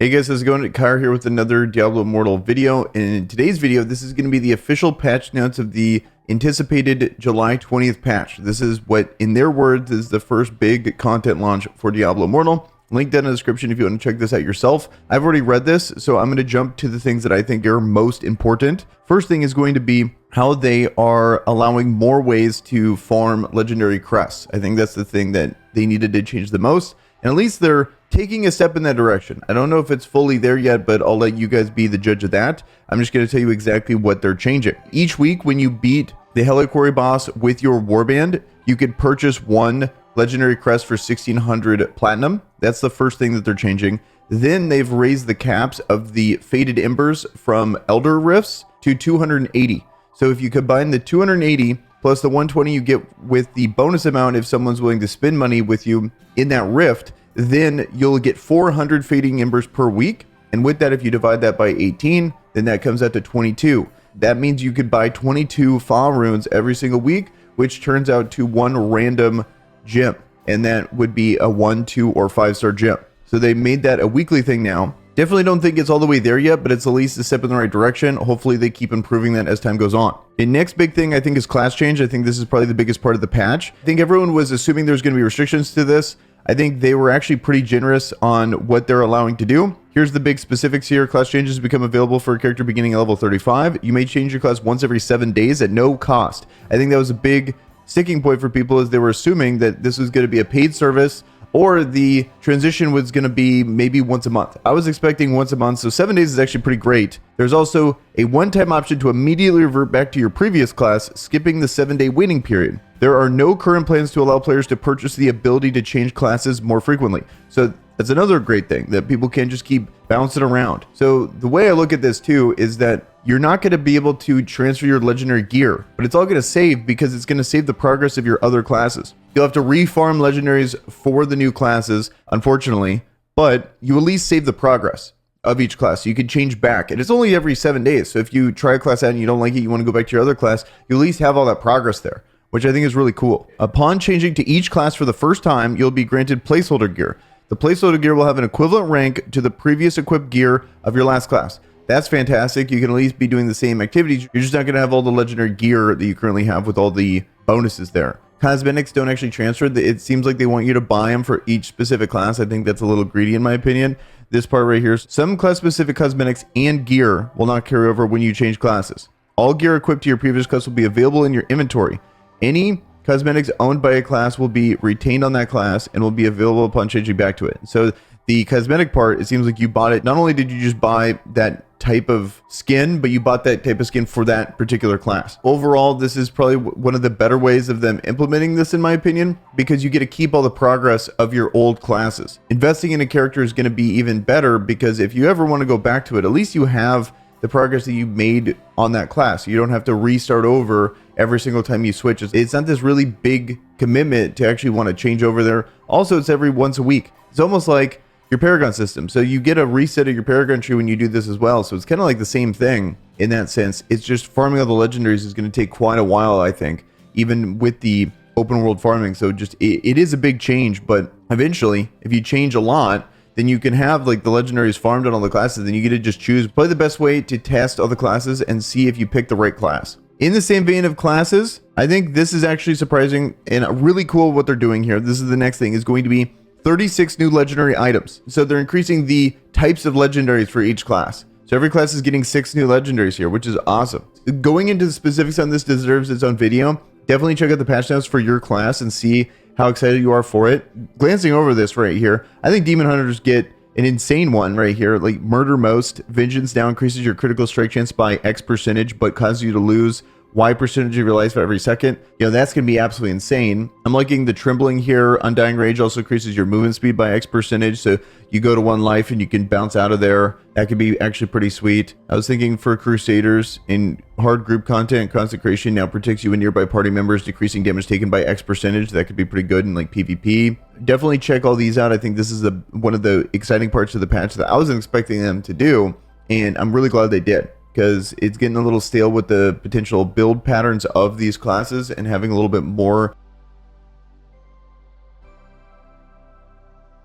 Hey guys, how's it going? Kyra here with another Diablo Immortal video. And in today's video, this is going to be the official patch notes of the anticipated July 20th patch. This is what, in their words, is the first big content launch for Diablo Immortal. Link down in the description if you want to check this out yourself. I've already read this, so I'm going to jump to the things that I think are most important. First thing is going to be how they are allowing more ways to farm legendary crests. I think that's the thing that they needed to change the most. And at least they're taking a step in that direction. I don't know if it's fully there yet, but I'll let you guys be the judge of that. I'm just going to tell you exactly what they're changing. Each week when you beat the Heliquary boss with your warband, you could purchase one legendary crest for 1600 platinum. That's the first thing that they're changing. Then they've raised the caps of the faded embers from elder rifts to 280. So if you combine the 280 plus the 120 you get with the bonus amount if someone's willing to spend money with you in that rift, then you'll get 400 fading embers per week. And with that, if you divide that by 18, then that comes out to 22. That means you could buy 22 Fa runes every single week, which turns out to one random gem. And that would be a 1, 2, or 5-star gem. So they made that a weekly thing now. Definitely don't think it's all the way there yet, but it's at least a step in the right direction. Hopefully they keep improving that as time goes on. The next big thing I think is class change. I think this is probably the biggest part of the patch. I think everyone was assuming there's going to be restrictions to this. I think they were actually pretty generous on what they're allowing to do. Here's the big specifics here. Class changes become available for a character beginning at level 35. You may change your class once every 7 days at no cost. I think that was a big sticking point for people, as they were assuming that this was going to be a paid service, or the transition was going to be maybe once a month. I was expecting once a month, so 7 days is actually pretty great. There's also a one-time option to immediately revert back to your previous class, skipping the 7-day waiting period. There are no current plans to allow players to purchase the ability to change classes more frequently. So that's another great thing, that people can't just keep bouncing around. So the way I look at this too is that you're not going to be able to transfer your legendary gear, but it's all going to save because it's going to save the progress of your other classes. You'll have to refarm legendaries for the new classes, unfortunately, but you at least save the progress of each class. So you can change back, and it's only every 7 days. So if you try a class out and you don't like it, you want to go back to your other class, you at least have all that progress there, which I think is really cool. Upon changing to each class for the first time, you'll be granted placeholder gear. The placeholder gear will have an equivalent rank to the previous equipped gear of your last class. That's fantastic. You can at least be doing the same activities. You're just not going to have all the legendary gear that you currently have with all the bonuses there. Cosmetics don't actually transfer. It seems like they want you to buy them for each specific class. I think that's a little greedy in my opinion. This part right here, some class specific cosmetics and gear will not carry over when you change classes. All gear equipped to your previous class will be available in your inventory. Any cosmetics owned by a class will be retained on that class and will be available upon changing back to it. So the cosmetic part, it seems like you bought it. Not only did you just buy that type of skin, but you bought that type of skin for that particular class. Overall, this is probably one of the better ways of them implementing this, in my opinion, because you get to keep all the progress of your old classes. Investing in a character is going to be even better, because if you ever want to go back to it, at least you have the progress that you made on that class. You don't have to restart over every single time you switch. It's not this really big commitment to actually want to change over there. Also, it's every once a week. It's almost like your Paragon system. So you get a reset of your Paragon tree when you do this as well. So it's kind of like the same thing in that sense. It's just farming all the legendaries is going to take quite a while, I think, even with the open world farming. So just it is a big change, but eventually, if you change a lot, then you can have like the legendaries farmed on all the classes. Then you get to just choose probably the best way to test all the classes and see if you pick the right class. In the same vein of classes, I think this is actually surprising and really cool what they're doing here. This is the next thing, is going to be 36 new legendary items. So they're increasing the types of legendaries for each class. So every class is getting 6 new legendaries here, which is awesome. Going into the specifics on this deserves its own video. Definitely check out the patch notes for your class and see how excited you are for it. Glancing over this right here, I think Demon Hunters get an insane one right here, like Murder Most. Vengeance now increases your critical strike chance by X percentage, but causes you to lose Y percentage of your life for every second. You know, that's going to be absolutely insane. I'm liking the Trembling here. Undying Rage also increases your movement speed by X percentage. So you go to 1 life and you can bounce out of there. That could be actually pretty sweet. I was thinking for Crusaders, in hard group content, Consecration now protects you and nearby party members, decreasing damage taken by X percentage. That could be pretty good in like PvP. Definitely check all these out. I think this is one of the exciting parts of the patch that I wasn't expecting them to do. And I'm really glad they did, because it's getting a little stale with the potential build patterns of these classes, and having a little bit more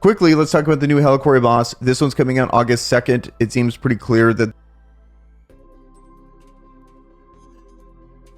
Quickly, let's talk about the new Heliquary boss. This one's coming out August 2nd. It seems pretty clear that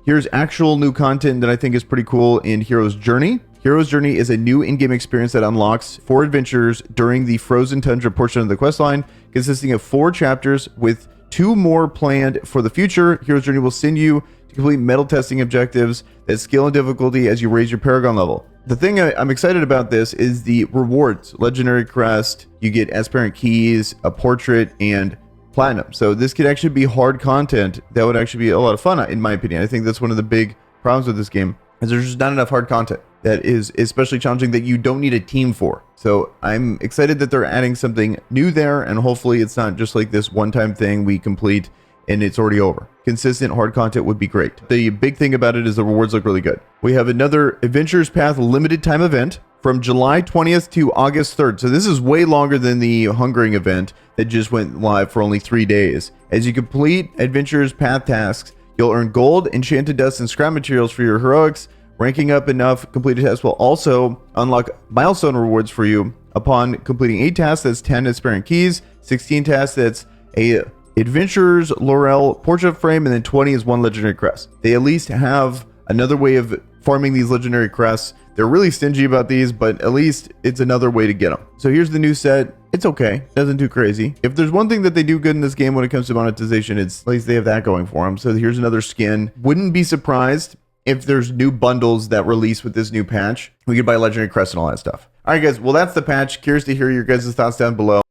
here's actual new content that I think is pretty cool in Hero's Journey. Hero's Journey is a new in-game experience that unlocks 4 adventures during the Frozen Tundra portion of the questline, consisting of 4 chapters with 2 more planned for the future. Hero's Journey will send you to complete metal testing objectives that scale in difficulty as you raise your Paragon level. The thing I'm excited about this is the rewards. Legendary Crest, you get aspirant keys, a portrait, and platinum. So this could actually be hard content that would actually be a lot of fun, in my opinion. I think that's one of the big problems with this game, is there's just not enough hard content that is especially challenging that you don't need a team for. So I'm excited that they're adding something new there, and hopefully it's not just like this one-time thing we complete and it's already over. Consistent hard content would be great. The big thing about it is the rewards look really good. We have another Adventures Path limited time event from July 20th to August 3rd. So this is way longer than the Hungering event that just went live for only 3 days. As you complete Adventures Path tasks, you'll earn gold, enchanted dust, and scrap materials for your heroics. Ranking up enough completed tasks will also unlock milestone rewards for you. Upon completing 8 tasks, that's 10 aspirant keys, 16 tasks, that's a Adventurer's Laurel portrait frame, and then 20 is 1 legendary crest. They at least have another way of farming these legendary crests. They're really stingy about these, but at least it's another way to get them. So here's the new set. It's okay. Nothing too crazy. If there's one thing that they do good in this game when it comes to monetization, it's at least they have that going for them. So here's another skin. Wouldn't be surprised if there's new bundles that release with this new patch. We could buy legendary crests and all that stuff. All right, guys. Well, that's the patch. Curious to hear your guys' thoughts down below.